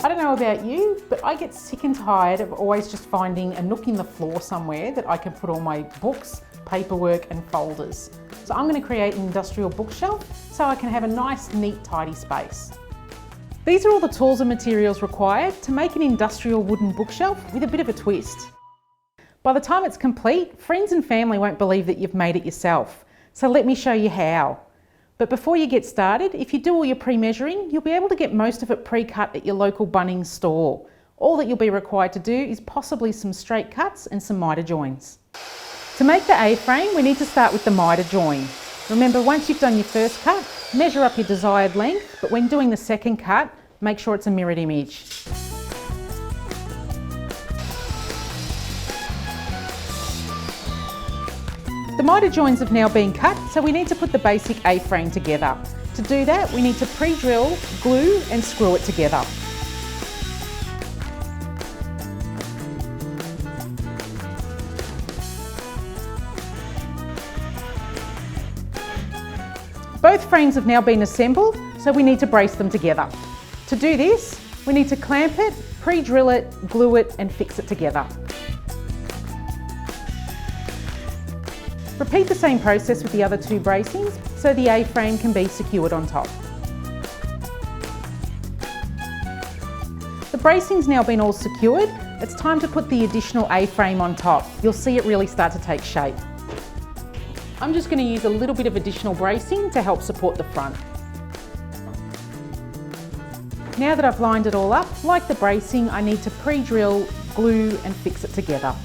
I don't know about you, but I get sick and tired of always just finding a nook in the floor somewhere that I can put all my books, paperwork and folders. So I'm going to create an industrial bookshelf so I can have a nice, neat, tidy space. These are all the tools and materials required to make an industrial wooden bookshelf with a bit of a twist. By the time it's complete, friends and family won't believe that you've made it yourself. So let me show you how. But before you get started, if you do all your pre-measuring, you'll be able to get most of it pre-cut at your local Bunnings store. All that you'll be required to do is possibly some straight cuts and some miter joins. To make the A-frame, we need to start with the miter join. Remember, once you've done your first cut, measure up your desired length, but when doing the second cut, make sure it's a mirrored image. The miter joins have now been cut, so we need to put the basic A-frame together. To do that, we need to pre-drill, glue and screw it together. Both frames have now been assembled, so we need to brace them together. To do this, we need to clamp it, pre-drill it, glue it and fix it together. Repeat the same process with the other two bracings so the A-frame can be secured on top. The bracing's now been all secured, it's time to put the additional A-frame on top. You'll see it really start to take shape. I'm just going to use a little bit of additional bracing to help support the front. Now that I've lined it all up, like the bracing, I need to pre-drill, glue and fix it together.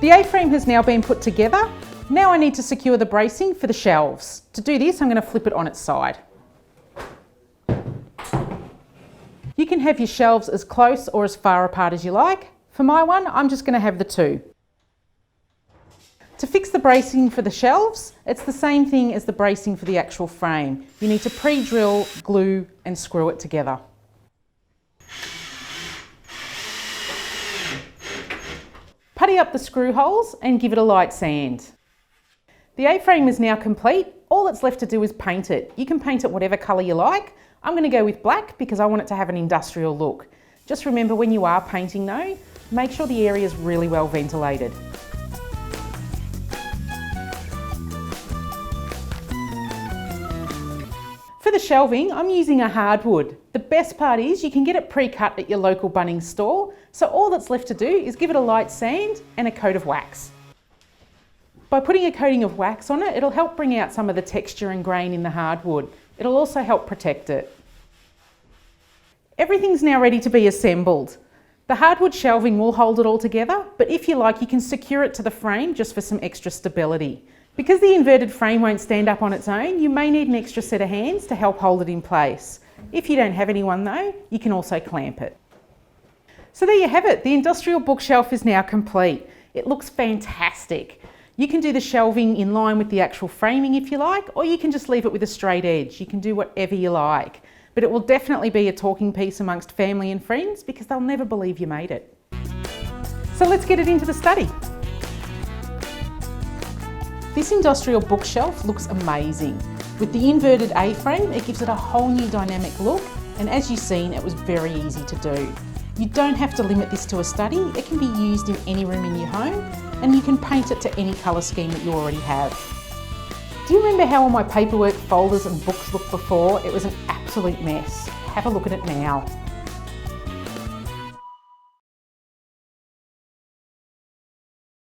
The A-frame has now been put together. Now I need to secure the bracing for the shelves. To do this, I'm going to flip it on its side. You can have your shelves as close or as far apart as you like. For my one, I'm just going to have the two. To fix the bracing for the shelves, it's the same thing as the bracing for the actual frame. You need to pre-drill, glue and screw it together. Putty up the screw holes and give it a light sand. The A-frame is now complete. All that's left to do is paint it. You can paint it whatever colour you like. I'm going to go with black because I want it to have an industrial look. Just remember, when you are painting though, make sure the area is really well ventilated. For the shelving, I'm using a hardwood. The best part is you can get it pre-cut at your local Bunnings store, so all that's left to do is give it a light sand and a coat of wax. By putting a coating of wax on it, it'll help bring out some of the texture and grain in the hardwood. It'll also help protect it. Everything's now ready to be assembled. The hardwood shelving will hold it all together, but if you like, you can secure it to the frame just for some extra stability. Because the inverted frame won't stand up on its own, you may need an extra set of hands to help hold it in place. If you don't have anyone though, you can also clamp it. So there you have it, the industrial bookshelf is now complete. It looks fantastic. You can do the shelving in line with the actual framing if you like, or you can just leave it with a straight edge. You can do whatever you like. But it will definitely be a talking piece amongst family and friends because they'll never believe you made it. So let's get it into the study. This industrial bookshelf looks amazing. With the inverted A-frame, it gives it a whole new dynamic look, and as you've seen, it was very easy to do. You don't have to limit this to a study. It can be used in any room in your home, and you can paint it to any colour scheme that you already have. Do you remember how all my paperwork, folders and books looked before? It was an absolute mess. Have a look at it now.